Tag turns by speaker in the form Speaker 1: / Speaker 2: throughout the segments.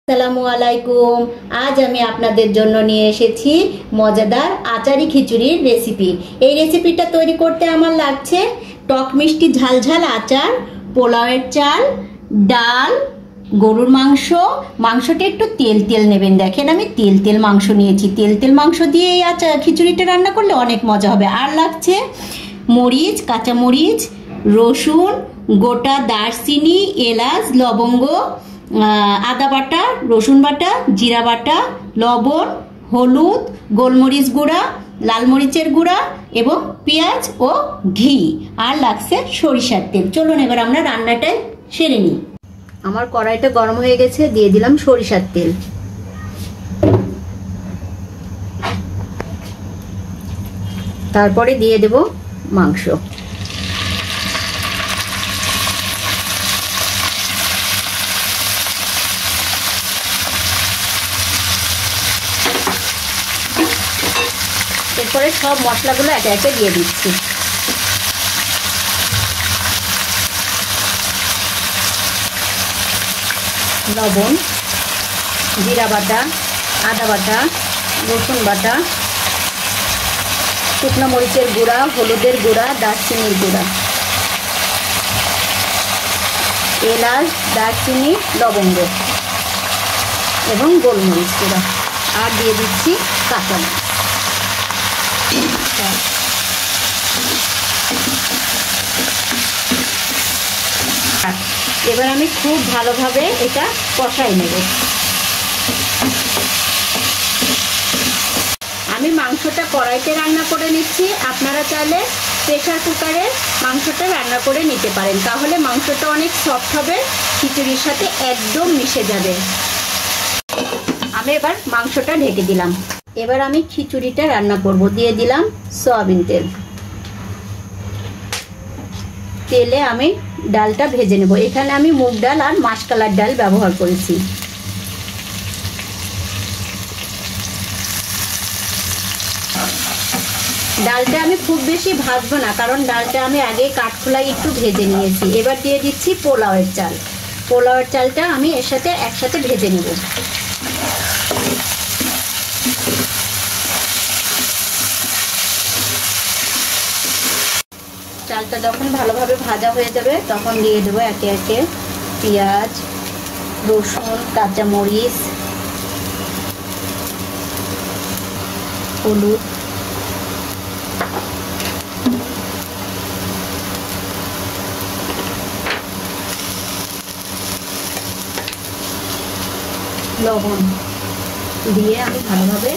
Speaker 1: আসসালামু আলাইকুম। আজ আমি আপনাদের জন্য নিয়ে এসেছি মজাদার আচারি খিচুড়ির রেসিপি। এই রেসিপিটা তৈরি করতে আমার লাগছে টক মিষ্টি ঝালঝাল আচার, পোলাওয়ের চাল, ডাল, গরুর মাংস। মাংসটা একটু তেল তেল নেবেন। দেখেন আমি তেল তেল মাংস নিয়েছি। তেল তেল মাংস দিয়ে এই আচার খিচুড়িটা রান্না করলে অনেক মজা হবে। আর লাগছে মরিচ, কাঁচা মরিচ, রসুন, গোটা দারচিনি, এলাচ, লবঙ্গ, আদা বাটা, রসুন বাটা, জিরা বাটা, লবণ, হলুদ, গোলমরিচ গুঁড়া, লাল মরিচের গুঁড়া এবং পেঁয়াজ ও ঘি। আর লাগছে সরিষার তেল। চলুন এবার আমরা রান্নাটায় সেরে নিই। আমার কড়াইটা গরম হয়ে গেছে, দিয়ে দিলাম সরিষার তেল। তারপরে দিয়ে দেব মাংস। এরপরে সব মশলাগুলো একে একে দিয়ে দিচ্ছি। লবণ, জিরা বাটা, আদা বাটা, রসুন বাটা, শুকনো মরিচের গুঁড়া, হলুদের গুঁড়া, দারচিনির গুঁড়া, এলাচ, দারচিনি, লবঙ্গ এবং গোলমরিচ গুঁড়া। আর দিয়ে দিচ্ছি কাঁচা মরিচ। এবার আমি খুব ভালোভাবে এটা কষাই নেব। আমি মাংসটা কড়াইতে রান্না করে নিচ্ছি। আপনারা চাইলে প্রেসার কুকারে মাংসটা রান্না করে নিতে পারেন, তাহলে মাংসটা অনেক সফট হবে, খিচুড়ির সাথে একদম মিশে যাবে। আমি এবার মাংসটা ঢেকে দিলাম। এবার আমি খিচুড়িটা রান্না করব। দিয়ে দিলাম সয়াবিন তেল। তেলে আমি ডালটা ভেজে নেব। এখানে আমি মুগ ডাল আর মাসকলার ডাল ব্যবহার করেছি। ডালটা আমি খুব বেশি ভাজবো না, কারণ ডালটা আমি আগে কাঠখোলায় একটু ভেজে নিয়েছি। এবার দিয়ে দিচ্ছি পোলাওয়ের চাল। পোলাওয়ের চালটা আমি এর সাথে একসাথে ভেজে নেব। চালটা যখন ভালোভাবে ভাজা হয়ে যাবে তখন দিয়ে দেবো একে একে পেঁয়াজ, রসুন, কাঁচামরিচ, হলুদ, লবণ দিয়ে আমি ভালোভাবে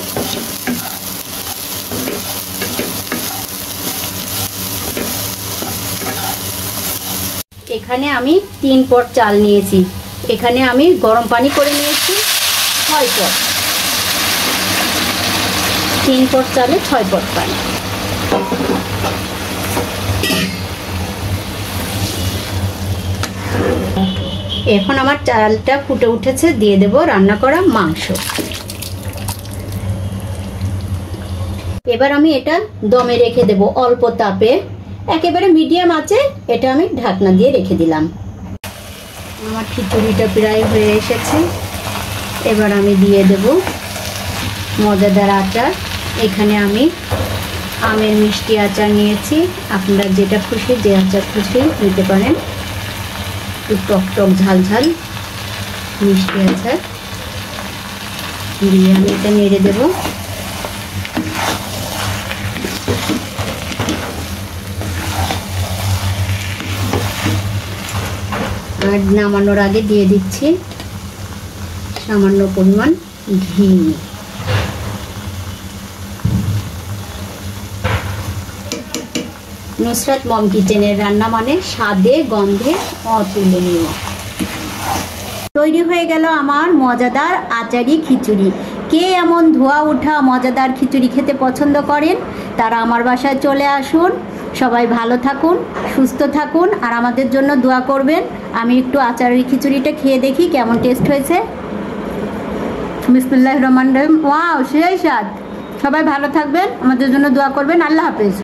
Speaker 1: এখানে আমি 3 পট চাল নিয়েছি। এখানে আমি গরম পানি করে নিয়েছি 6 পট। 3 পট চালে 6 পট পানি। এখন আমার চালটা ফুটে উঠেছে, দিয়ে দেব রান্না করা মাংস। এবার আমি এটা দমে রেখে দেব অল্প তাপে, একেবারে মিডিয়াম আঁচে। এটা আমি ঢাকনা দিয়ে রেখে দিলাম। আমার খিচুড়িটা প্রায় হয়ে এসেছে। এবার আমি দিয়ে দেব মজাদার আচার। এখানে আমি আমের মিষ্টি আচার নিয়েছি। আপনারা যেটা খুশি, যে আচার খুশি নিতে পারেন। একটু টক টক ঝাল ঝাল মিষ্টি আচার দিয়ে আমি এটা নেড়ে দেব। আর নামানোর আগে দিয়ে দিচ্ছি সামান্য পরিমাণ ঘি। নুসরাত মম কিচেনের রান্না মানে স্বাদে গন্ধে অতুলনীয়। তৈরি হয়ে গেল আমার মজাদার আচারি খিচুড়ি। কে এমন ধোয়া ওঠা মজাদার খিচুড়ি খেতে পছন্দ করেন তারা আমার বাসায় চলে আসুন। সবাই ভালো থাকুন, সুস্থ থাকুন, আর আমাদের জন্য দোয়া করবেন। আমি একটু আচারি খিচুড়িটা খেয়ে দেখি কেমন টেস্ট হয়েছে। বিসমিল্লাহির রহমানির রহিম। ওয়াও, সেই স্বাদ। সবাই ভালো থাকবেন, আমাদের জন্য দোয়া করবেন। আল্লাহ হাফেজ।